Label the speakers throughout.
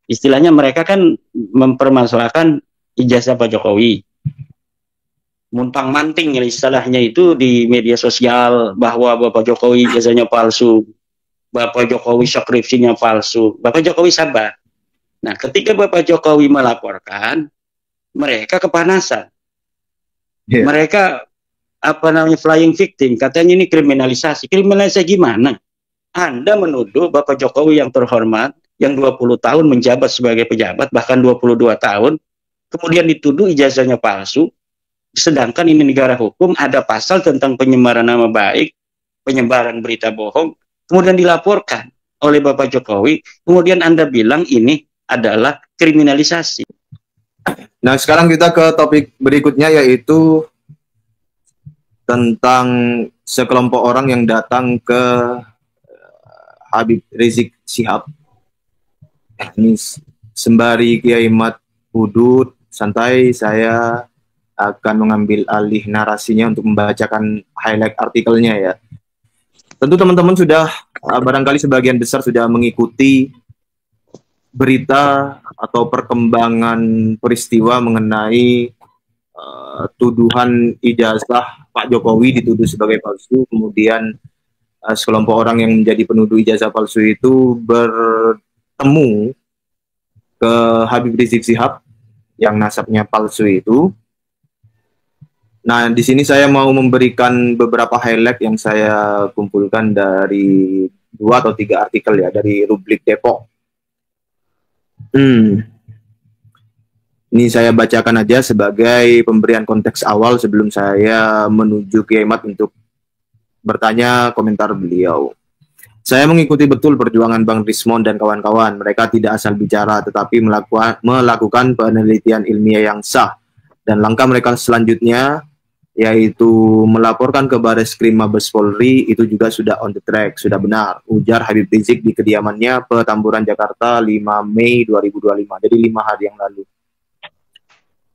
Speaker 1: Istilahnya mereka kan mempermasalahkan ijazah Pak Jokowi. Muntang manting istilahnya itu di media sosial bahwa Bapak Jokowi ijazahnya palsu, Bapak Jokowi skripsinya palsu, Bapak Jokowi sabar. Nah, ketika Bapak Jokowi melaporkan, mereka kepanasan. Yeah. Mereka flying victim, katanya ini kriminalisasi. Kriminalisasi gimana? Anda menuduh Bapak Jokowi yang terhormat, yang 20 tahun menjabat sebagai pejabat, bahkan 22 tahun, kemudian dituduh ijazahnya palsu, sedangkan ini negara hukum, ada pasal tentang penyebaran nama baik, penyebaran berita bohong, kemudian dilaporkan oleh Bapak Jokowi, kemudian Anda bilang ini adalah kriminalisasi.
Speaker 2: Nah, sekarang kita ke topik berikutnya, yaitu tentang sekelompok orang yang datang ke Habib Rizik Syihab. Ini sembari Kiai Mat Hudud santai, saya akan mengambil alih narasinya untuk membacakan highlight artikelnya ya. Tentu teman-teman sudah, barangkali sebagian besar sudah mengikuti berita atau perkembangan peristiwa mengenai tuduhan ijazah Pak Jokowi dituduh sebagai palsu, kemudian sekelompok orang yang menjadi penuduh ijazah palsu itu bertemu ke Habib Rizik Syihab yang nasabnya palsu itu. Nah, di sini saya mau memberikan beberapa highlight yang saya kumpulkan dari 2 atau 3 artikel ya, dari Republik Depok. Ini saya bacakan aja sebagai pemberian konteks awal sebelum saya menuju Kiai Mat untuk bertanya komentar beliau. Saya mengikuti betul perjuangan Bang Rismon dan kawan-kawan. Mereka tidak asal bicara, tetapi melakukan penelitian ilmiah yang sah. Dan langkah mereka selanjutnya, yaitu melaporkan ke Bareskrim Mabes Polri, itu juga sudah on the track, sudah benar. Ujar Habib Rizik di kediamannya Petamburan, Jakarta 5 Mei 2025, jadi 5 hari yang lalu.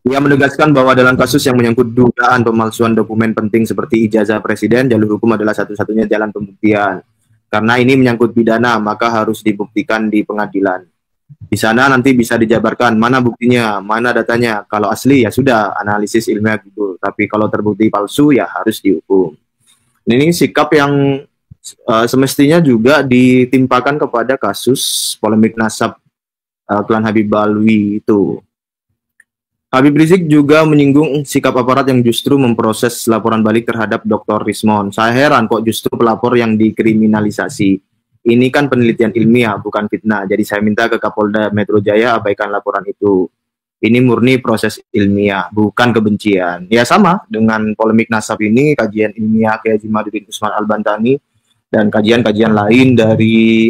Speaker 2: Ia menegaskan bahwa dalam kasus yang menyangkut dugaan pemalsuan dokumen penting seperti ijazah presiden, jalur hukum adalah satu-satunya jalan pembuktian. Karena ini menyangkut pidana, maka harus dibuktikan di pengadilan. Di sana nanti bisa dijabarkan mana buktinya, mana datanya. Kalau asli ya sudah, analisis ilmiah gitu. Tapi kalau terbukti palsu ya harus dihukum. Ini sikap yang semestinya juga ditimpakan kepada kasus polemik nasab klan Habib Alwi itu. Habib Rizik juga menyinggung sikap aparat yang justru memproses laporan balik terhadap Dr. Rismon. Saya heran kok justru pelapor yang dikriminalisasi. Ini kan penelitian ilmiah, bukan fitnah. Jadi saya minta ke Kapolda Metro Jaya abaikan laporan itu. Ini murni proses ilmiah, bukan kebencian. Ya sama dengan polemik nasab ini, kajian ilmiah Kiai Jimaduddin Usman Al-Bantani dan kajian-kajian lain dari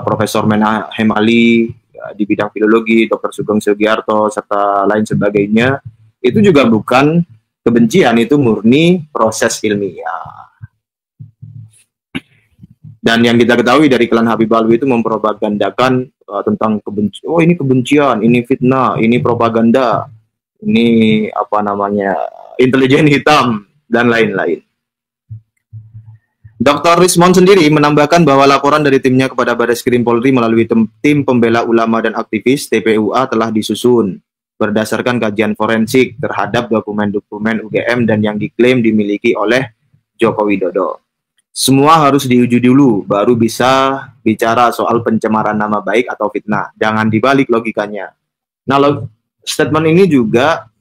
Speaker 2: Profesor Menahem Ali di bidang filologi, Dr. Sugeng Sugiarto, serta lain sebagainya, itu juga bukan kebencian, itu murni proses ilmiah. Dan yang kita ketahui dari klan Habib Alwi itu mempropagandakan tentang kebencian. Oh, ini kebencian, ini fitnah, ini propaganda, ini apa namanya, intelijen hitam, dan lain-lain. Dr. Rismon sendiri menambahkan bahwa laporan dari timnya kepada Bareskrim Polri melalui tim pembela ulama dan aktivis TPUA telah disusun berdasarkan kajian forensik terhadap dokumen-dokumen UGM dan yang diklaim dimiliki oleh Joko Widodo. Semua harus diuji dulu, baru bisa bicara soal pencemaran nama baik atau fitnah. Jangan dibalik logikanya. Nah, statement ini juga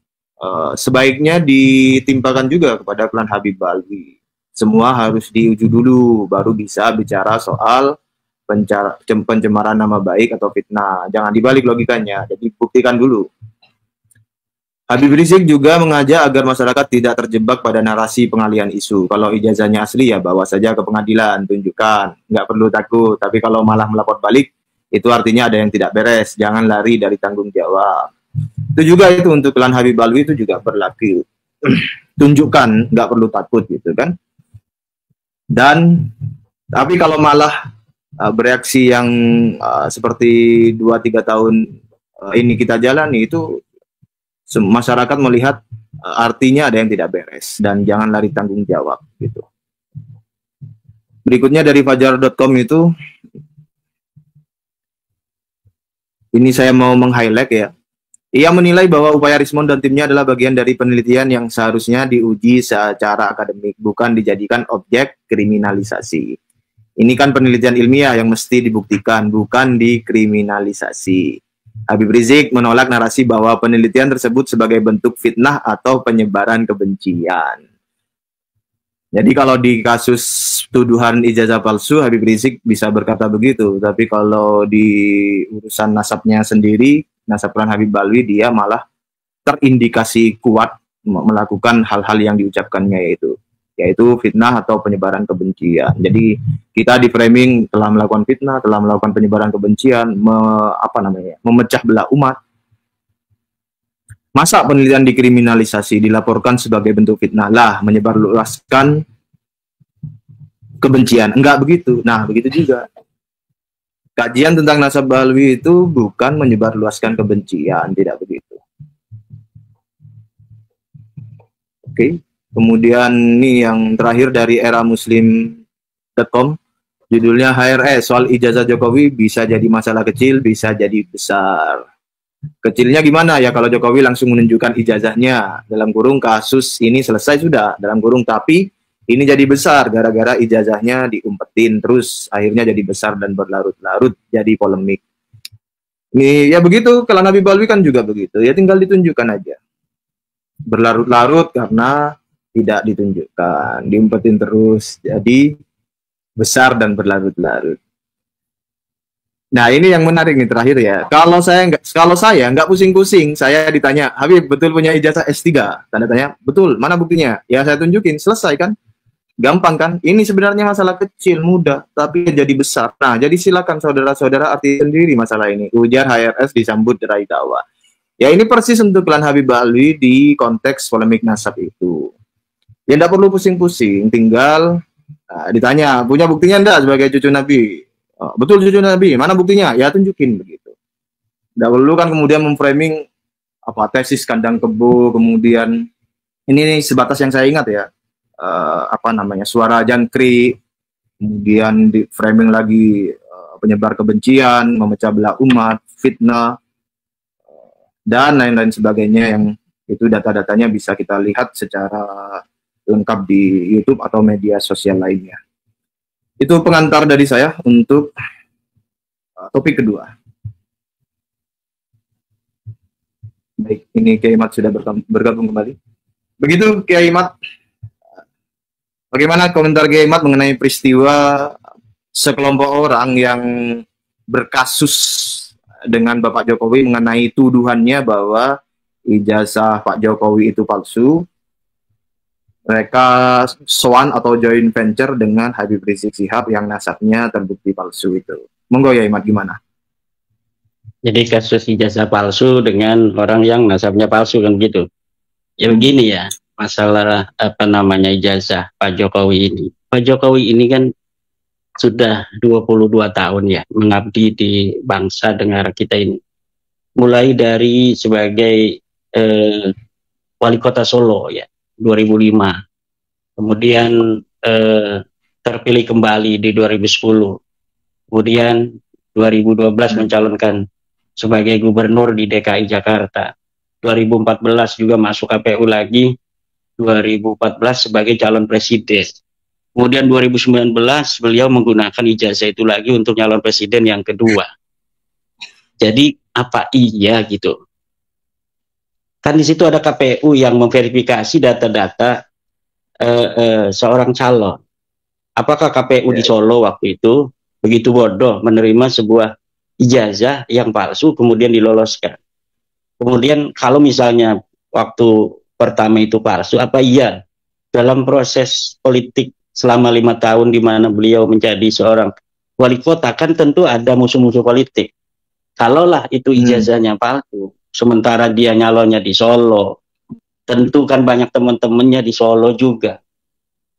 Speaker 2: sebaiknya ditimpakan juga kepada klan Habib Alwi. Semua harus diuji dulu, baru bisa bicara soal pencemaran nama baik atau fitnah. Jangan dibalik logikanya, jadi buktikan dulu. Habib Rizik juga mengajak agar masyarakat tidak terjebak pada narasi pengalihan isu. Kalau ijazahnya asli ya bawa saja ke pengadilan, tunjukkan, nggak perlu takut. Tapi kalau malah melapor balik, itu artinya ada yang tidak beres. Jangan lari dari tanggung jawab. Itu juga itu untuk klan Habib Alwi itu juga berlaku. Tunjukkan, nggak perlu takut gitu kan. Dan tapi kalau malah bereaksi yang seperti 2-3 tahun ini kita jalani, itu masyarakat melihat artinya ada yang tidak beres dan jangan lari tanggung jawab gitu. Berikutnya dari fajar.com itu ini saya mau meng-highlight ya. Ia menilai bahwa upaya Rismond dan timnya adalah bagian dari penelitian yang seharusnya diuji secara akademik, bukan dijadikan objek kriminalisasi. Ini kan penelitian ilmiah yang mesti dibuktikan, bukan dikriminalisasi. Habib Rizik menolak narasi bahwa penelitian tersebut sebagai bentuk fitnah atau penyebaran kebencian. Jadi kalau di kasus tuduhan ijazah palsu, Habib Rizik bisa berkata begitu. Tapi kalau di urusan nasabnya sendiri, nasab Klan Habib Alwi, dia malah terindikasi kuat melakukan hal-hal yang diucapkannya, yaitu fitnah atau penyebaran kebencian. Jadi kita di framing telah melakukan fitnah, telah melakukan penyebaran kebencian, memecah belah umat. Masa penelitian dikriminalisasi, dilaporkan sebagai bentuk fitnah lah, menyebarluaskan kebencian? Enggak begitu. Nah, begitu juga. Kajian tentang nasab Alwi itu bukan menyebarluaskan kebencian, tidak begitu. Oke. Kemudian nih yang terakhir dari eramuslim.com, judulnya HRS, soal ijazah Jokowi bisa jadi masalah kecil, bisa jadi besar. Kecilnya gimana ya kalau Jokowi langsung menunjukkan ijazahnya, dalam kurung kasus ini selesai sudah, dalam kurung, tapi ini jadi besar gara-gara ijazahnya diumpetin terus, akhirnya jadi besar dan berlarut-larut jadi polemik. Ini ya begitu, kalau Habib Alwi kan juga begitu, ya tinggal ditunjukkan aja. Berlarut-larut karena tidak ditunjukkan, diumpetin terus, jadi besar dan berlarut-larut. Nah ini yang menarik nih terakhir ya. Kalau saya nggak pusing-pusing, saya ditanya, Habib betul punya ijazah S3? Tanda tanya, betul. Mana buktinya? Ya saya tunjukin, selesai kan? Gampang kan? Ini sebenarnya masalah kecil, mudah, tapi jadi besar. Nah jadi silakan saudara-saudara arti sendiri masalah ini. Ujar HRS disambut derai tawa. Ya ini persis untuk Klan Habib Alwi di konteks polemik nasab itu. Ya tidak perlu pusing-pusing, tinggal ditanya, punya buktinya enggak sebagai cucu Nabi? Oh, betul cucu Nabi, mana buktinya? Ya tunjukin begitu. Tidak perlu kan kemudian memframing tesis kandang kebo, kemudian ini sebatas yang saya ingat ya, suara jangkrik, kemudian di framing lagi penyebar kebencian, memecah belah umat, fitnah, dan lain-lain sebagainya, yang itu data-datanya bisa kita lihat secara lengkap di YouTube atau media sosial lainnya. Itu pengantar dari saya untuk topik kedua. Baik, ini Kiai Mat sudah bergabung kembali. Begitu Kiai Mat, bagaimana komentar Kiai Mat mengenai peristiwa sekelompok orang yang berkasus dengan Bapak Jokowi mengenai tuduhannya bahwa ijazah Pak Jokowi itu palsu? Mereka soan atau joint venture dengan Habib Rizik Syihab yang nasabnya terbukti palsu itu. Monggo ya Imat, gimana?
Speaker 1: Jadi kasus ijazah palsu dengan orang yang nasabnya palsu kan gitu. Ya begini ya, masalah ijazah Pak Jokowi ini. Pak Jokowi ini kan sudah 22 tahun ya mengabdi di bangsa negara kita ini. Mulai dari sebagai wali kota Solo ya, 2005, kemudian terpilih kembali di 2010, kemudian 2012 mencalonkan sebagai gubernur di DKI Jakarta, 2014 juga masuk KPU lagi, 2014 sebagai calon presiden, kemudian 2019 beliau menggunakan ijazah itu lagi untuk calon presiden yang kedua. Jadi apa iya gitu? Kan di situ ada KPU yang memverifikasi data-data seorang calon. Apakah KPU di Solo waktu itu begitu bodoh menerima sebuah ijazah yang palsu kemudian diloloskan? Kemudian kalau misalnya waktu pertama itu palsu, apa iya dalam proses politik selama 5 tahun di mana beliau menjadi seorang wali kota, kan tentu ada musuh-musuh politik. Kalaulah itu ijazahnya palsu, sementara dia nyalonnya di Solo, tentu kan banyak teman-temannya di Solo juga.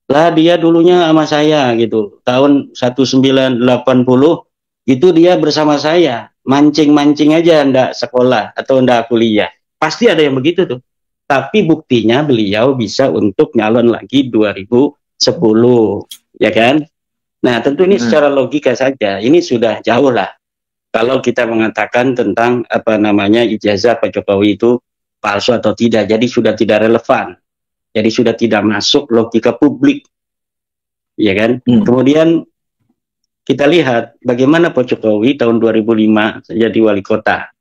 Speaker 1: Lah dia dulunya sama saya gitu, tahun 1980 itu dia bersama saya, mancing-mancing aja ndak sekolah atau ndak kuliah. Pasti ada yang begitu tuh. Tapi buktinya beliau bisa untuk nyalon lagi 2010, ya kan? Nah tentu ini secara logika saja, ini sudah jauh lah kalau kita mengatakan tentang apa namanya ijazah Pak Jokowi itu palsu atau tidak, jadi sudah tidak relevan, jadi sudah tidak masuk logika publik, ya kan? Kemudian kita lihat bagaimana Pak Jokowi tahun 2005 jadi wali kota.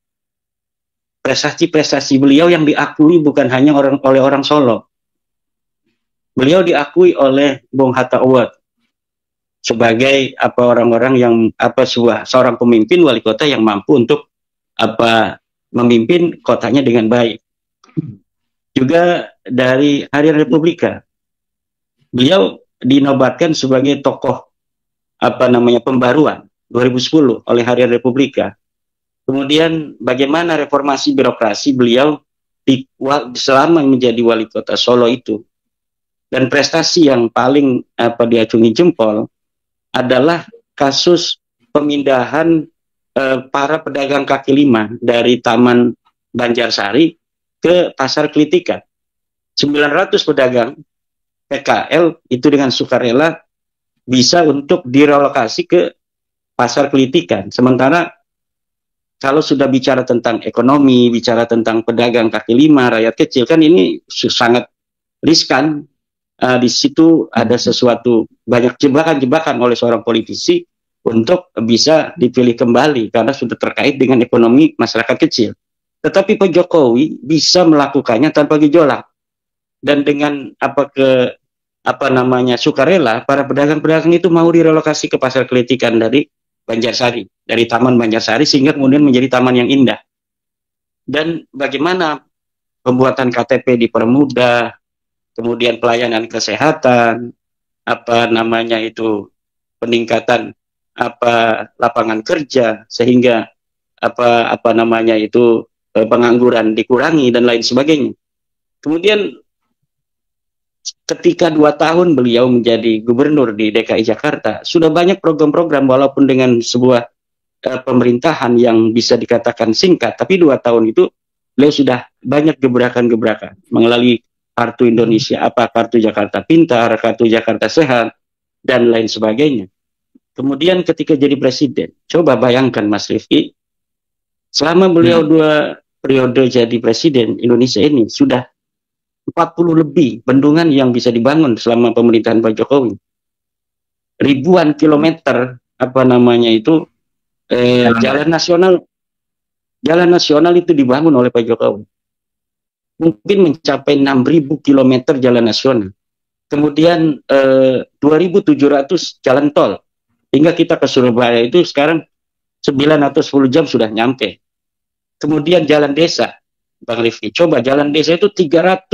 Speaker 1: Prestasi-prestasi beliau yang diakui bukan hanya oleh orang Solo. Beliau diakui oleh Bung Hatta Award sebagai apa orang-orang yang apa seorang pemimpin wali kota yang mampu untuk apa memimpin kotanya dengan baik. Juga dari Harian Republika, beliau dinobatkan sebagai tokoh apa namanya pembaruan 2010 oleh Harian Republika. Kemudian bagaimana reformasi birokrasi beliau selama menjadi wali kota Solo itu. Dan prestasi yang paling apa diacungi jempol adalah kasus pemindahan para pedagang kaki lima dari Taman Banjarsari ke Pasar Kelitikan. 900 pedagang PKL itu dengan sukarela bisa untuk direlokasi ke Pasar Kelitikan. Sementara kalau sudah bicara tentang ekonomi, bicara tentang pedagang kaki lima, rakyat kecil, kan ini sangat riskan. Di situ ada sesuatu, banyak jebakan-jebakan oleh seorang politisi untuk bisa dipilih kembali karena sudah terkait dengan ekonomi masyarakat kecil. Tetapi Pak Jokowi bisa melakukannya tanpa gejolak dan dengan apa namanya sukarela, para pedagang-pedagang itu mau direlokasi ke Pasar Kelitikan dari Banjarsari, dari Taman Banjarsari sehingga kemudian menjadi taman yang indah. Dan bagaimana pembuatan KTP dipermudah, kemudian pelayanan kesehatan, apa namanya itu peningkatan apa lapangan kerja sehingga apa namanya itu pengangguran dikurangi dan lain sebagainya. Kemudian ketika 2 tahun beliau menjadi gubernur di DKI Jakarta, sudah banyak program-program walaupun dengan sebuah pemerintahan yang bisa dikatakan singkat, tapi 2 tahun itu beliau sudah banyak gebrakan-gebrakan melalui kartu Indonesia, kartu Jakarta Pintar, kartu Jakarta Sehat, dan lain sebagainya. Kemudian ketika jadi presiden, coba bayangkan Mas Rifki, selama beliau 2 periode jadi presiden Indonesia ini, sudah 40 lebih bendungan yang bisa dibangun selama pemerintahan Pak Jokowi. Ribuan kilometer, apa namanya itu, jalan nasional itu dibangun oleh Pak Jokowi. Mungkin mencapai 6.000 km jalan nasional. Kemudian 2.700 jalan tol. Hingga kita ke Surabaya itu sekarang 9 atau 10 jam sudah nyampe. Kemudian jalan desa, Bang Rifki. Coba jalan desa itu 300.000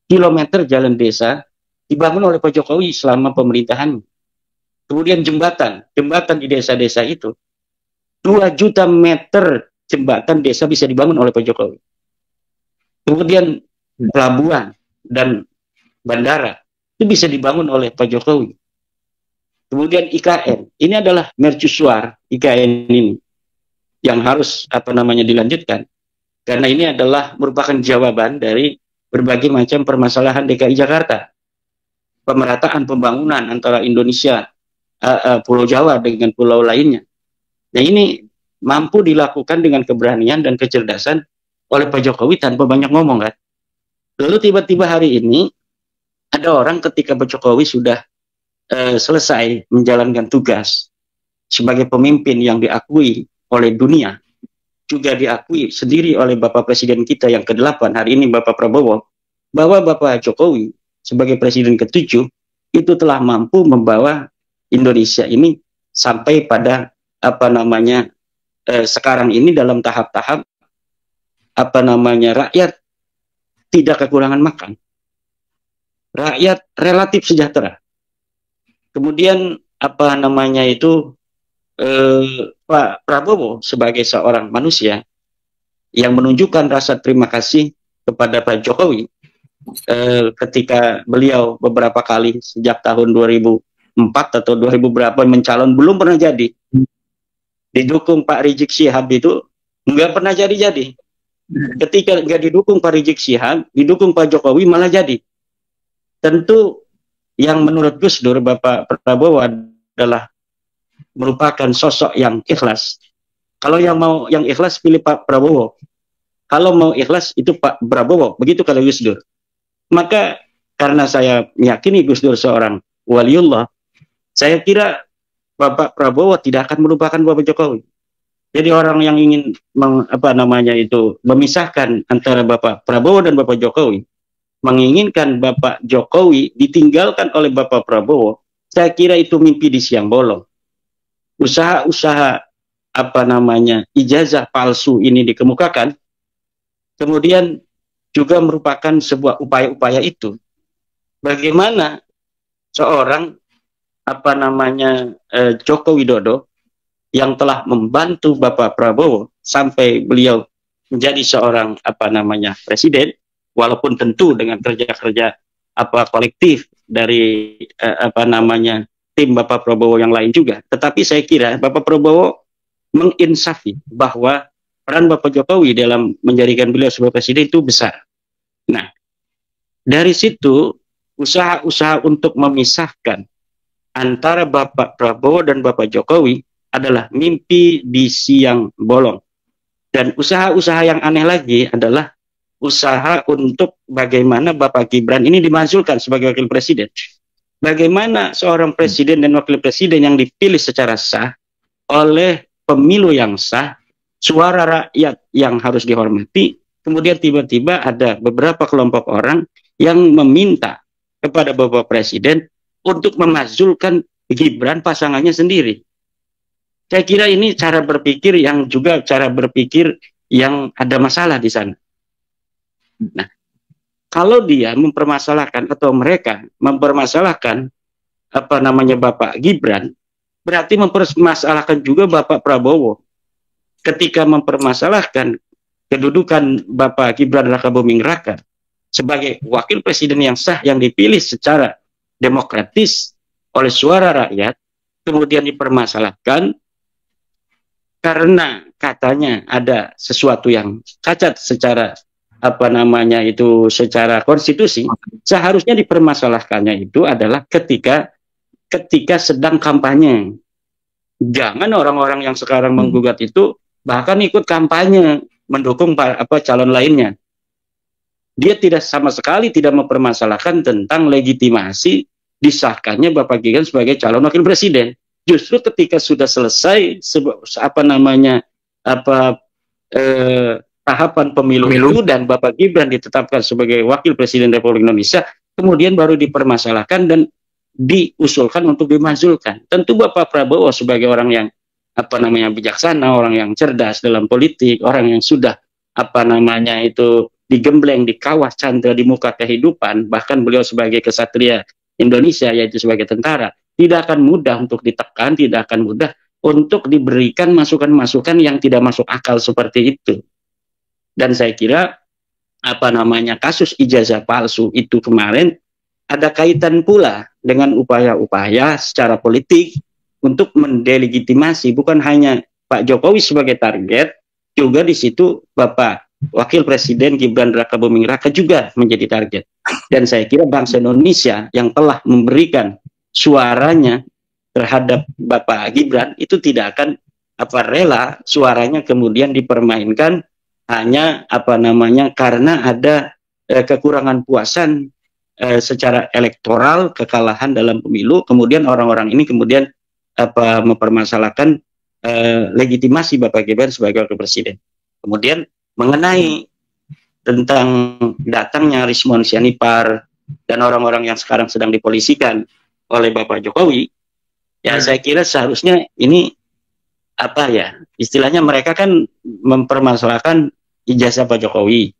Speaker 1: km jalan desa dibangun oleh Pak Jokowi selama pemerintahannya. Kemudian jembatan di desa-desa itu 2 juta meter jembatan desa bisa dibangun oleh Pak Jokowi. Kemudian pelabuhan dan bandara itu bisa dibangun oleh Pak Jokowi. Kemudian IKN, ini adalah mercusuar IKN ini yang harus apa namanya dilanjutkan karena ini adalah merupakan jawaban dari berbagai macam permasalahan DKI Jakarta. Pemerataan pembangunan antara Indonesia, Pulau Jawa dengan pulau lainnya. Nah ini mampu dilakukan dengan keberanian dan kecerdasan oleh Pak Jokowi tanpa banyak ngomong kan. Lalu tiba-tiba hari ini ada orang ketika Pak Jokowi sudah selesai menjalankan tugas sebagai pemimpin yang diakui oleh dunia, juga diakui sendiri oleh Bapak Presiden kita yang ke-8 hari ini Bapak Prabowo, bahwa Bapak Jokowi sebagai Presiden ke-7 itu telah mampu membawa Indonesia ini sampai pada apa namanya sekarang ini dalam tahap-tahap apa namanya rakyat tidak kekurangan makan, rakyat relatif sejahtera. Kemudian apa namanya itu Pak Prabowo sebagai seorang manusia yang menunjukkan rasa terima kasih kepada Pak Jokowi ketika beliau beberapa kali sejak tahun 2004 atau 2000 berapa mencalon belum pernah jadi, didukung Pak Rizik Syihab itu nggak pernah jadi. Ketika nggak didukung Pak Rizik Syihab, didukung Pak Jokowi malah jadi. Tentu yang menurut Gus Dur Bapak Prabowo adalah merupakan sosok yang ikhlas. Kalau yang mau yang ikhlas pilih Pak Prabowo. Kalau mau ikhlas itu Pak Prabowo. Begitu kalau Gus Dur. Maka karena saya meyakini Gus Dur seorang waliullah, saya kira Bapak Prabowo tidak akan melupakan Bapak Jokowi. Jadi orang yang ingin memisahkan antara Bapak Prabowo dan Bapak Jokowi, menginginkan Bapak Jokowi ditinggalkan oleh Bapak Prabowo, saya kira itu mimpi di siang bolong. Usaha-usaha ijazah palsu ini dikemukakan, kemudian juga merupakan sebuah upaya-upaya itu. Bagaimana seorang Joko Widodo yang telah membantu Bapak Prabowo sampai beliau menjadi seorang presiden, walaupun tentu dengan kerja-kerja kolektif dari tim Bapak Prabowo yang lain juga. Tetapi saya kira Bapak Prabowo menginsafi bahwa peran Bapak Jokowi dalam menjadikan beliau sebagai presiden itu besar. Nah, dari situ usaha-usaha untuk memisahkan antara Bapak Prabowo dan Bapak Jokowi adalah mimpi di siang bolong. Dan usaha-usaha yang aneh lagi adalah usaha untuk bagaimana Bapak Gibran ini dimajukan sebagai wakil presiden. Bagaimana seorang presiden dan wakil presiden yang dipilih secara sah oleh pemilu yang sah, suara rakyat yang harus dihormati, kemudian tiba-tiba ada beberapa kelompok orang yang meminta kepada Bapak Presiden untuk memajulkan Gibran pasangannya sendiri. Saya kira ini cara berpikir yang ada masalah di sana. Nah, kalau dia mempermasalahkan atau mereka mempermasalahkan Bapak Gibran, berarti mempermasalahkan juga Bapak Prabowo. Ketika mempermasalahkan kedudukan Bapak Gibran Rakabuming Raka sebagai wakil presiden yang sah yang dipilih secara demokratis oleh suara rakyat, kemudian dipermasalahkan karena katanya ada sesuatu yang cacat secara secara konstitusi. Seharusnya dipermasalahkannya itu adalah ketika sedang kampanye. Jangan orang-orang yang sekarang menggugat itu bahkan ikut kampanye mendukung calon lainnya. Dia sama sekali tidak mempermasalahkan tentang legitimasi disahkannya Bapak Gibran sebagai calon wakil presiden. Justru ketika sudah selesai tahapan pemilu itu dan Bapak Gibran ditetapkan sebagai wakil presiden Republik Indonesia, kemudian baru dipermasalahkan dan diusulkan untuk dimajulkan. Tentu Bapak Prabowo sebagai orang yang bijaksana, orang yang cerdas dalam politik, orang yang sudah digembleng, dikawah candra di muka kehidupan, bahkan beliau sebagai kesatria Indonesia, yaitu sebagai tentara, tidak akan mudah untuk ditekan, tidak akan mudah untuk diberikan masukan-masukan yang tidak masuk akal seperti itu. Dan saya kira kasus ijazah palsu itu kemarin ada kaitan pula dengan upaya-upaya secara politik untuk mendelegitimasi bukan hanya Pak Jokowi sebagai target, juga di situ Bapak Wakil Presiden Gibran Rakabuming Raka juga menjadi target. Dan saya kira bangsa Indonesia yang telah memberikan suaranya terhadap Bapak Gibran itu tidak akan rela suaranya kemudian dipermainkan hanya karena ada kekurangan puasan secara elektoral, kekalahan dalam pemilu, kemudian orang-orang ini kemudian mempermasalahkan legitimasi Bapak Gibran sebagai wakil presiden. Kemudian mengenai tentang datangnya Rismon Sianipar dan orang-orang yang sekarang sedang dipolisikan oleh Bapak Jokowi, ya saya kira seharusnya ini istilahnya mereka kan mempermasalahkan ijazah Pak Jokowi,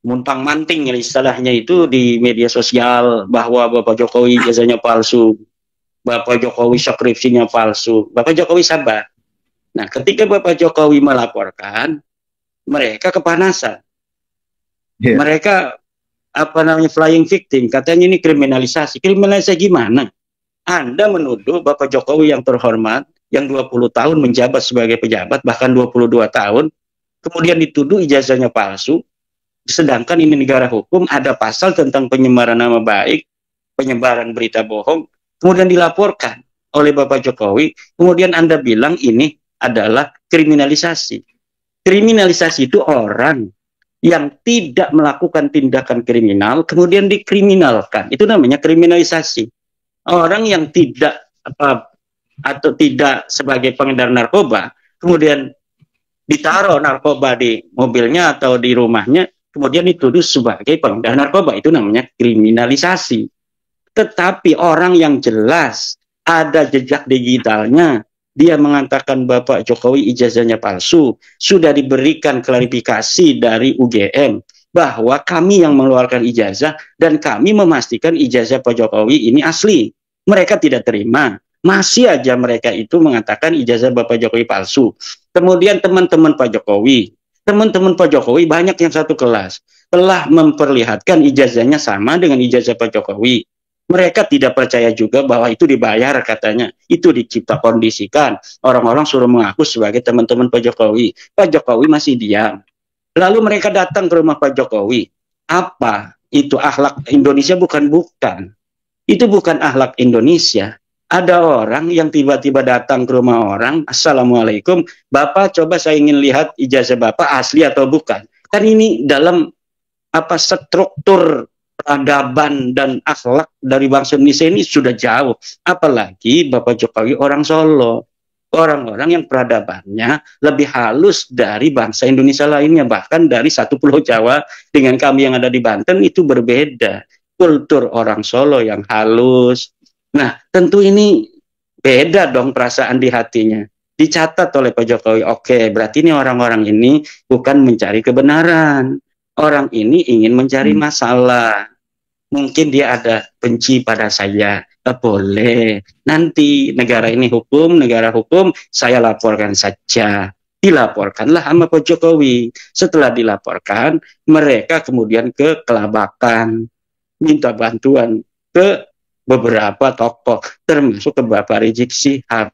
Speaker 1: muntang-manting istilahnya itu di media sosial bahwa Bapak Jokowi ijazahnya palsu, Bapak Jokowi skripsinya palsu. Bapak Jokowi sabar. Nah, ketika Bapak Jokowi melaporkan, mereka kepanasan. Yeah. Mereka flying victim, katanya ini kriminalisasi. Kriminalisasi gimana? Anda menuduh Bapak Jokowi yang terhormat, yang 20 tahun menjabat sebagai pejabat, bahkan 22 tahun, kemudian dituduh ijazahnya palsu, sedangkan ini negara hukum, ada pasal tentang penyebaran nama baik, penyebaran berita bohong, kemudian dilaporkan. oleh Bapak Jokowi, kemudian Anda bilang ini adalah kriminalisasi. Kriminalisasi itu orang yang tidak melakukan tindakan kriminal kemudian dikriminalkan. Itu namanya kriminalisasi. Orang yang tidak atau tidak sebagai pengedar narkoba kemudian ditaruh narkoba di mobilnya atau di rumahnya kemudian dituduh sebagai pengedar narkoba, itu namanya kriminalisasi. Tetapi orang yang jelas ada jejak digitalnya, dia mengatakan Bapak Jokowi ijazahnya palsu, sudah diberikan klarifikasi dari UGM bahwa kami yang mengeluarkan ijazah dan kami memastikan ijazah Pak Jokowi ini asli. Mereka tidak terima. Masih aja mereka itu mengatakan ijazah Bapak Jokowi palsu. Kemudian teman-teman Pak Jokowi banyak yang satu kelas telah memperlihatkan ijazahnya sama dengan ijazah Pak Jokowi. Mereka tidak percaya juga bahwa itu dibayar katanya. Itu dicipta kondisikan. Orang-orang suruh mengaku sebagai teman-teman Pak Jokowi. Pak Jokowi masih diam. Lalu mereka datang ke rumah Pak Jokowi. Apa? Itu akhlak Indonesia? Bukan. Itu bukan akhlak Indonesia. Ada orang yang tiba-tiba datang ke rumah orang. Assalamualaikum. Bapak, coba saya ingin lihat ijazah Bapak asli atau bukan. Kan ini dalam struktur peradaban dan akhlak dari bangsa Indonesia ini sudah jauh. Apalagi Bapak Jokowi orang Solo. Orang-orang yang peradabannya lebih halus dari bangsa Indonesia lainnya. Bahkan dari satu pulau Jawa dengan kami yang ada di Banten itu berbeda. Kultur orang Solo yang halus. Nah, tentu ini beda dong perasaan di hatinya. Dicatat oleh Pak Jokowi. Oke, berarti ini orang-orang ini bukan mencari kebenaran. Orang ini ingin mencari masalah. Mungkin dia ada benci pada saya. Boleh. Nanti negara hukum, saya laporkan saja. Dilaporkanlah sama Pak Jokowi. Setelah dilaporkan, mereka kemudian ke Kelabakan. Minta bantuan ke beberapa tokoh, termasuk ke Bapak Rizik Syihab.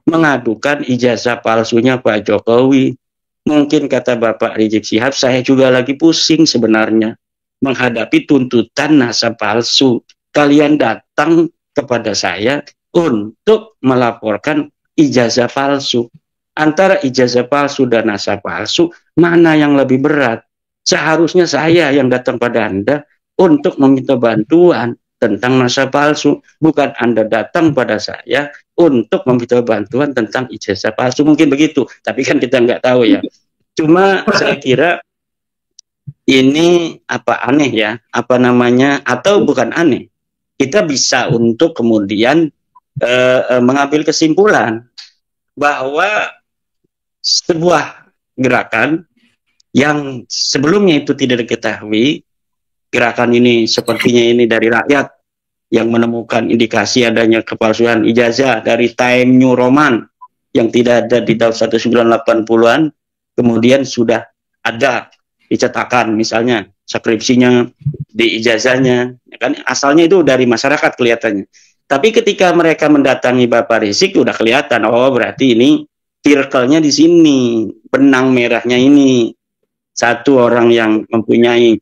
Speaker 1: Mengadukan ijazah palsunya Pak Jokowi. Mungkin kata Bapak Rizik Syihab, saya juga lagi pusing sebenarnya menghadapi tuntutan nasab palsu. Kalian datang kepada saya untuk melaporkan ijazah palsu. Antara ijazah palsu dan nasab palsu, mana yang lebih berat? Seharusnya saya yang datang pada Anda untuk meminta bantuan tentang nasab palsu, bukan Anda datang pada saya untuk meminta bantuan tentang ijazah palsu. Mungkin begitu, tapi kan kita nggak tahu ya. Cuma saya kira ini aneh ya, atau bukan aneh. Kita bisa untuk kemudian mengambil kesimpulan bahwa sebuah gerakan yang sebelumnya itu tidak diketahui, gerakan ini sepertinya ini dari rakyat yang menemukan indikasi adanya kepalsuan ijazah dari Time New Roman yang tidak ada di tahun 1980-an, kemudian sudah ada dicetakan misalnya skripsinya di ijazahnya, kan asalnya itu dari masyarakat kelihatannya. Tapi ketika mereka mendatangi Bapak Rizik udah kelihatan, oh berarti ini circle-nya di sini, benang merahnya ini. Satu orang yang mempunyai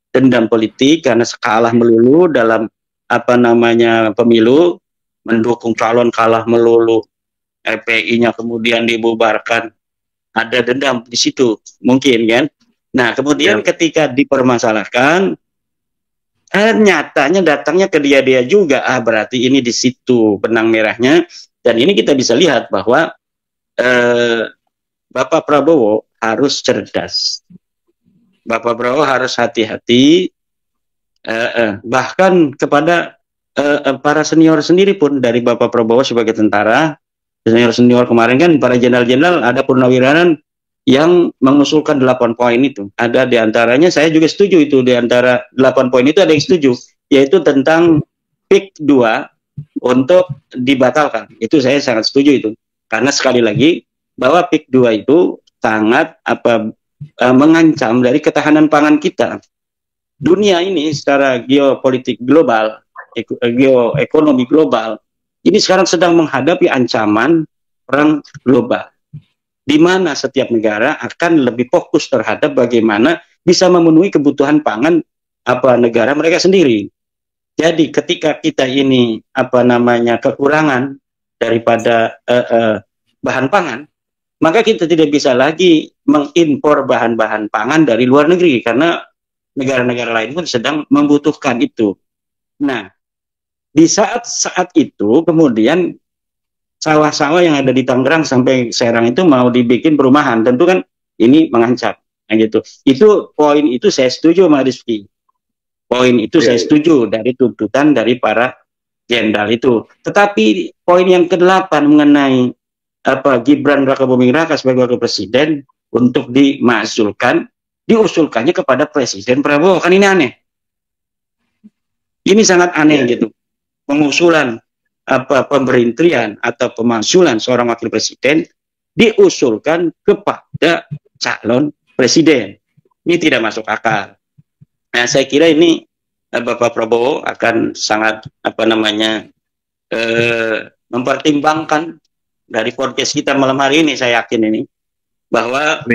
Speaker 1: dendam politik karena kalah melulu dalam pemilu, mendukung calon kalah melulu, FPI-nya kemudian dibubarkan, ada dendam di situ mungkin kan. Nah kemudian ketika dipermasalahkan, nyatanya datangnya ke dia juga, berarti ini di situ benang merahnya. Dan ini kita bisa lihat bahwa Bapak Prabowo harus cerdas. Bapak Prabowo harus hati-hati, bahkan kepada para senior sendiri pun, dari Bapak Prabowo sebagai tentara, senior kemarin kan para jenderal-jenderal, ada purnawirawan yang mengusulkan 8 poin itu. Ada diantaranya, saya juga setuju itu, di antara 8 poin itu ada yang setuju, yaitu tentang PIK 2 untuk dibatalkan. Itu saya sangat setuju itu. Karena sekali lagi, bahwa PIK 2 itu sangat mengancam dari ketahanan pangan kita. Dunia ini secara geopolitik global, geoekonomi global, ini sekarang sedang menghadapi ancaman perang global, di mana setiap negara akan lebih fokus terhadap bagaimana bisa memenuhi kebutuhan pangan negara mereka sendiri. Jadi ketika kita ini apa namanya kekurangan daripada bahan pangan, maka kita tidak bisa lagi mengimpor bahan-bahan pangan dari luar negeri karena negara-negara lain pun sedang membutuhkan itu. Nah, di saat-saat itu kemudian sawah-sawah yang ada di Tangerang sampai Serang itu mau dibikin perumahan, tentu kan ini mengancam, gitu. Itu poin itu saya setuju sama Rizky. Poin itu saya setuju dari tuntutan dari para jenderal itu. Tetapi poin yang ke-8 mengenai Gibran Rakabuming Raka sebagai wakil presiden untuk diusulkannya kepada Presiden Prabowo, kan ini aneh. Ini sangat aneh gitu. Pengusulan pemerintahan atau pemakzulan seorang wakil presiden diusulkan kepada calon presiden. Ini tidak masuk akal. Nah, saya kira ini Bapak Prabowo akan sangat mempertimbangkan dari podcast kita malam hari ini. Saya yakin ini bahwa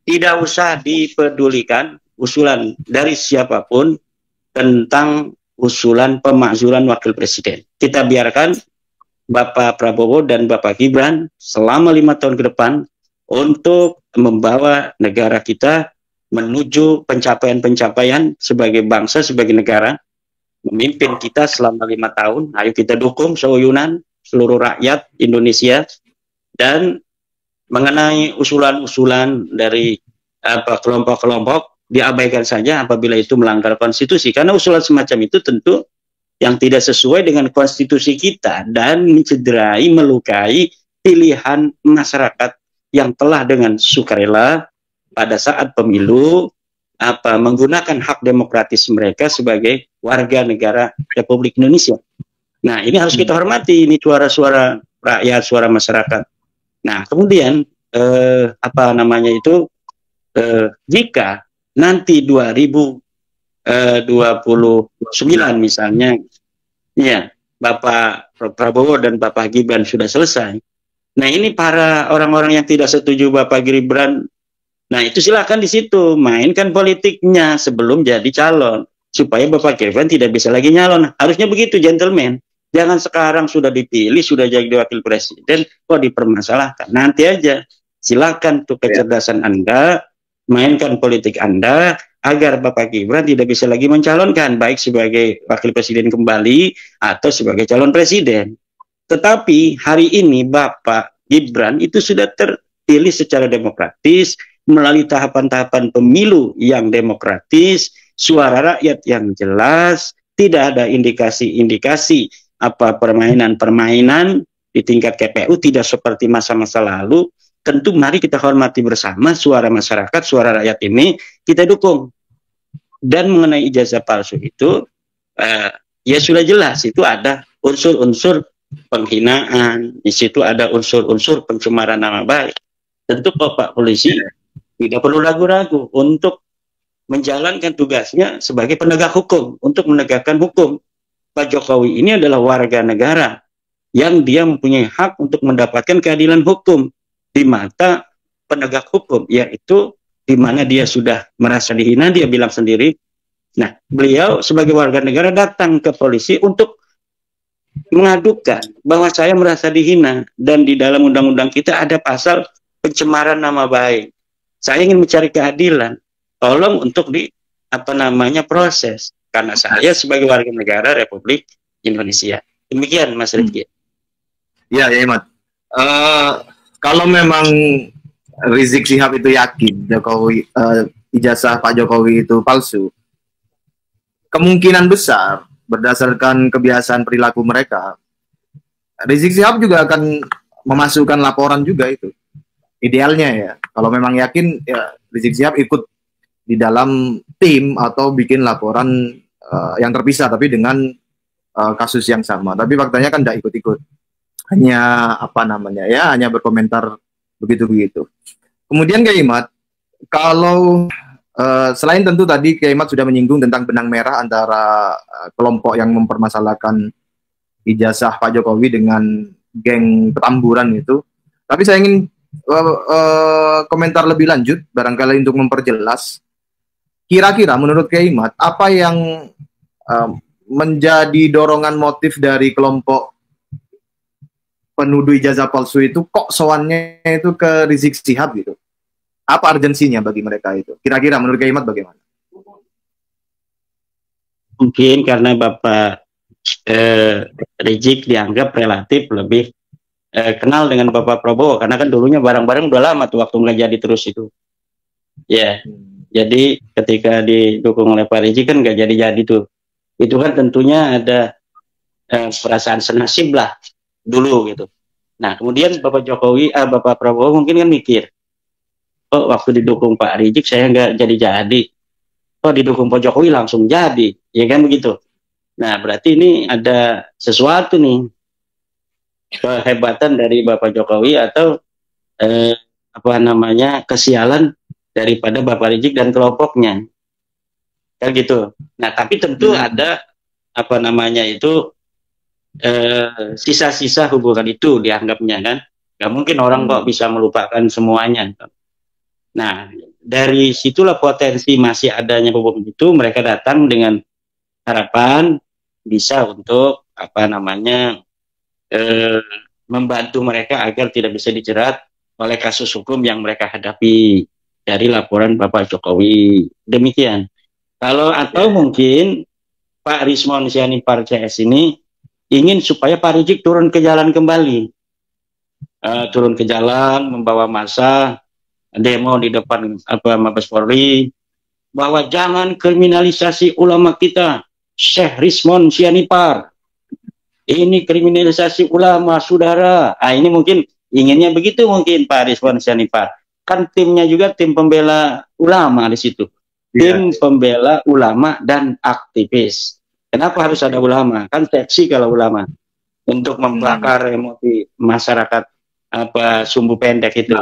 Speaker 1: tidak usah dipedulikan usulan dari siapapun tentang usulan pemakzulan wakil presiden. Kita biarkan Bapak Prabowo dan Bapak Gibran selama 5 tahun ke depan untuk membawa negara kita menuju pencapaian-pencapaian sebagai bangsa, sebagai negara, memimpin kita selama 5 tahun. Ayo kita dukung seuyunan seluruh rakyat Indonesia. Dan mengenai usulan-usulan dari kelompok-kelompok diabaikan saja apabila itu melanggar konstitusi, karena usulan semacam itu tentu yang tidak sesuai dengan konstitusi kita dan mencederai, melukai pilihan masyarakat yang telah dengan sukarela pada saat pemilu menggunakan hak demokratis mereka sebagai warga negara Republik Indonesia. Nah, ini harus kita hormati, ini suara-suara rakyat, suara masyarakat. Nah, kemudian jika nanti 2029 misalnya, ya Bapak Prabowo dan Bapak Gibran sudah selesai. Nah, ini para orang-orang yang tidak setuju Bapak Gibran, nah itu silakan di situ mainkan politiknya sebelum jadi calon, supaya Bapak Gibran tidak bisa lagi nyalon. Harusnya begitu, gentleman. Jangan sekarang sudah dipilih, sudah jadi wakil presiden, kok dipermasalahkan. Nanti aja, silakan tuh kecerdasan Anda, mainkan politik Anda agar Bapak Gibran tidak bisa lagi mencalonkan baik sebagai wakil presiden kembali atau sebagai calon presiden. Tetapi hari ini Bapak Gibran itu sudah terpilih secara demokratis melalui tahapan-tahapan pemilu yang demokratis, suara rakyat yang jelas, tidak ada indikasi-indikasi permainan-permainan di tingkat KPU, tidak seperti masa-masa lalu. Tentu mari kita hormati bersama suara masyarakat, suara rakyat ini kita dukung. Dan mengenai ijazah palsu itu, ya sudah jelas, itu ada unsur-unsur penghinaan, di situ ada unsur-unsur pencemaran nama baik. Tentu Pak Polisi tidak perlu ragu-ragu untuk menjalankan tugasnya sebagai penegak hukum, untuk menegakkan hukum. Pak Jokowi ini adalah warga negara yang dia mempunyai hak untuk mendapatkan keadilan hukum di mata penegak hukum, yaitu di mana dia sudah merasa dihina, dia bilang sendiri. Nah, beliau sebagai warga negara datang ke polisi untuk mengadukan bahwa saya merasa dihina, dan di dalam undang-undang kita ada pasal pencemaran nama baik. Saya ingin mencari keadilan, tolong untuk proses, karena saya sebagai warga negara Republik Indonesia. Demikian Mas Rizky.
Speaker 2: Ya, Imad. Kalau memang Rizik Syihab itu yakin ijazah Pak Jokowi itu palsu, kemungkinan besar berdasarkan kebiasaan perilaku mereka, Rizik Syihab juga akan memasukkan laporan juga itu. Idealnya ya, kalau memang yakin ya Rizik Syihab ikut di dalam tim atau bikin laporan yang terpisah tapi dengan kasus yang sama. Tapi faktanya kan tidak ikut-ikut. Hanya hanya berkomentar begitu-begitu. Kemudian Kiai Imad, kalau selain tentu tadi Kiai Imad sudah menyinggung tentang benang merah antara kelompok yang mempermasalahkan ijazah Pak Jokowi dengan geng Petamburan itu, tapi saya ingin komentar lebih lanjut barangkali untuk memperjelas. Kira-kira menurut Kiai Imad, apa yang menjadi dorongan motif dari kelompok penuduh ijazah palsu itu kok sowannya itu ke Rizik Syihab gitu? Apa urgensinya bagi mereka itu? Kira-kira menurut Kak Imat bagaimana?
Speaker 1: Mungkin karena Bapak Rizik dianggap relatif lebih kenal dengan Bapak Prabowo, karena kan dulunya bareng-bareng udah lama tuh waktu nggak jadi terus itu. Ya, jadi ketika didukung oleh Pak Rizik kan nggak jadi-jadi tuh. Itu kan tentunya ada perasaan senasib lah dulu gitu. Nah, kemudian Bapak Bapak Prabowo mungkin kan mikir, oh waktu didukung Pak Rizik saya nggak jadi-jadi, oh didukung Pak Jokowi langsung jadi, ya kan begitu. Nah, berarti ini ada sesuatu nih, kehebatan dari Bapak Jokowi atau apa namanya, kesialan daripada Bapak Rizik dan kelompoknya, kan gitu. Nah, tapi tentu ada apa namanya itu sisa-sisa hubungan itu dianggapnya kan. Gak mungkin orang kok bisa melupakan semuanya. Nah, dari situlah potensi masih adanya hubungan itu, mereka datang dengan harapan bisa untuk apa namanya membantu mereka agar tidak bisa dijerat oleh kasus hukum yang mereka hadapi dari laporan Bapak Jokowi. Demikian. Atau mungkin Pak Rismon Sianipar CS ini ingin supaya Pak Rizik turun ke jalan kembali, turun ke jalan membawa massa demo di depan Mabes Polri bahwa jangan kriminalisasi ulama kita, Syekh Rismon Sianipar. Ini kriminalisasi ulama, saudara. Ini mungkin inginnya begitu mungkin Pak Rismon Sianipar. Kan timnya juga tim pembela ulama di situ. Tim pembela ulama dan aktivis. Kenapa harus ada ulama? Kan seksi kalau ulama untuk membakar emosi masyarakat sumbu pendek itu.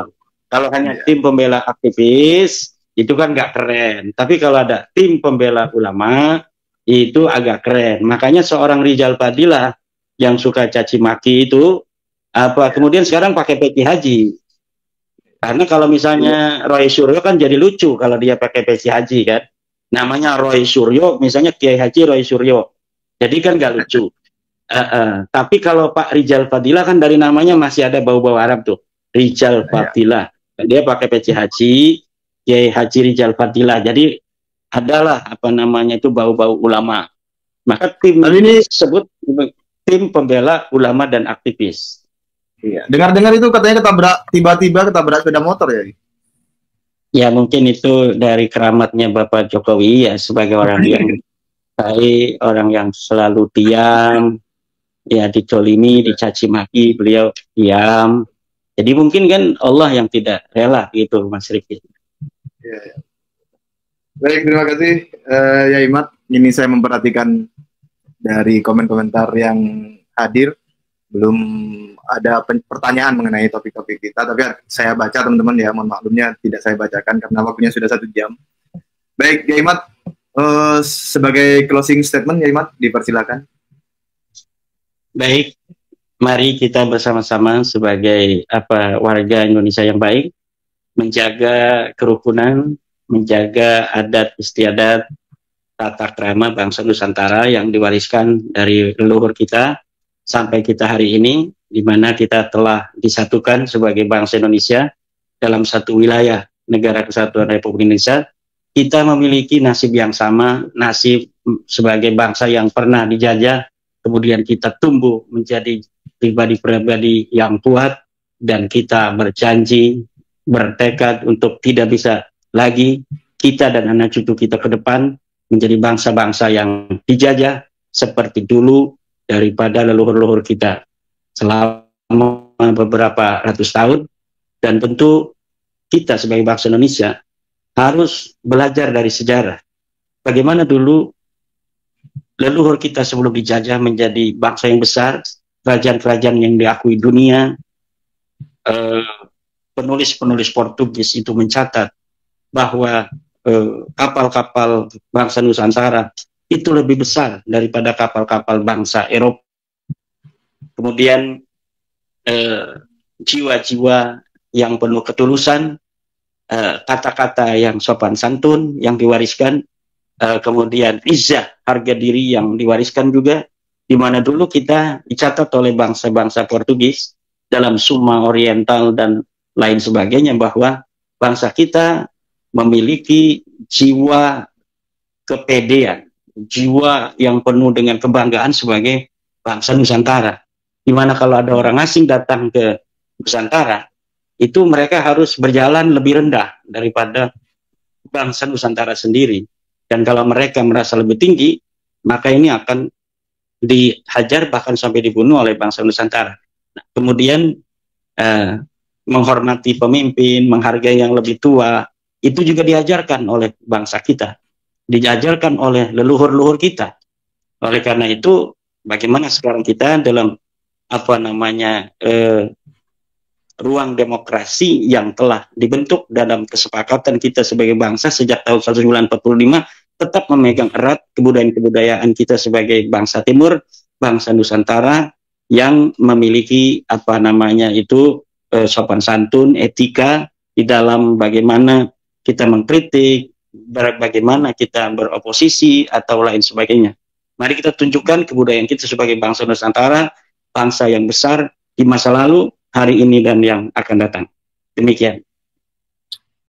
Speaker 1: Kalau hanya tim pembela aktivis itu kan nggak keren. Tapi kalau ada tim pembela ulama itu agak keren. Makanya seorang Rizal Fadilah yang suka caci maki itu kemudian sekarang pakai peci haji. Karena kalau misalnya Roy Suryo kan jadi lucu kalau dia pakai peci haji kan. Namanya Roy Suryo, misalnya Kiai Haji Roy Suryo. Jadi kan nggak lucu. Tapi kalau Pak Rizal Fadilah kan dari namanya masih ada bau-bau Arab tuh. Rizal Fadilah. Dia pakai peci haji, Kiai Haji Rizal Fadilah. Jadi adalah apa namanya itu bau-bau ulama. Maka tim ini disebut tim pembela ulama dan aktivis.
Speaker 2: Iya. Dengar-dengar itu katanya tiba-tiba ketabrak sepeda motor ya?
Speaker 1: Ya mungkin itu dari keramatnya Bapak Jokowi ya, sebagai orang yang baik, orang yang selalu diam, ya ditolimi, dicaci maki, beliau diam. Jadi mungkin kan Allah yang tidak rela gitu, Mas Riki.
Speaker 2: Ya. Baik, terima kasih ya Imat. Ini saya memperhatikan dari komen-komentar yang hadir, belum ada pertanyaan mengenai topik-topik kita, tapi saya baca teman-teman ya, mohon maklumnya tidak saya bacakan karena waktunya sudah 1 jam. Baik, ya Imat, sebagai closing statement ya Imat, dipersilakan.
Speaker 1: Baik, mari kita bersama-sama sebagai warga Indonesia yang baik, menjaga kerukunan, menjaga adat istiadat, tata krama bangsa Nusantara yang diwariskan dari leluhur kita sampai kita hari ini, di mana kita telah disatukan sebagai bangsa Indonesia dalam satu wilayah negara kesatuan Republik Indonesia. Kita memiliki nasib yang sama, nasib sebagai bangsa yang pernah dijajah, kemudian kita tumbuh menjadi pribadi-pribadi yang kuat, dan kita berjanji, bertekad untuk tidak bisa lagi kita dan anak cucu kita ke depan menjadi bangsa-bangsa yang dijajah seperti dulu daripada leluhur-leluhur kita selama beberapa ratus tahun. Dan tentu kita sebagai bangsa Indonesia harus belajar dari sejarah bagaimana dulu leluhur kita sebelum dijajah menjadi bangsa yang besar, kerajaan-kerajaan yang diakui dunia. Penulis-penulis Portugis itu mencatat bahwa kapal-kapal bangsa Nusantara itu lebih besar daripada kapal-kapal bangsa Eropa. Kemudian jiwa-jiwa yang penuh ketulusan, kata-kata yang sopan santun yang diwariskan kemudian izzah, harga diri yang diwariskan juga, di mana dulu kita dicatat oleh bangsa-bangsa Portugis dalam Summa Oriental dan lain sebagainya, bahwa bangsa kita memiliki jiwa kepedean, jiwa yang penuh dengan kebanggaan sebagai bangsa Nusantara. Dimana kalau ada orang asing datang ke Nusantara, itu mereka harus berjalan lebih rendah daripada bangsa Nusantara sendiri. Dan kalau mereka merasa lebih tinggi, maka ini akan dihajar bahkan sampai dibunuh oleh bangsa Nusantara. Nah, kemudian menghormati pemimpin, menghargai yang lebih tua, itu juga diajarkan oleh bangsa kita, diajarkan oleh leluhur-leluhur kita. Oleh karena itu, bagaimana sekarang kita dalam ruang demokrasi yang telah dibentuk dalam kesepakatan kita sebagai bangsa sejak tahun 1945, tetap memegang erat kebudayaan-kebudayaan kita sebagai bangsa Timur, bangsa Nusantara, yang memiliki sopan santun, etika di dalam bagaimana kita mengkritik, bagaimana kita beroposisi atau lain sebagainya. Mari kita tunjukkan kebudayaan kita sebagai bangsa Nusantara, bangsa yang besar di masa lalu, hari ini, dan yang akan datang. Demikian.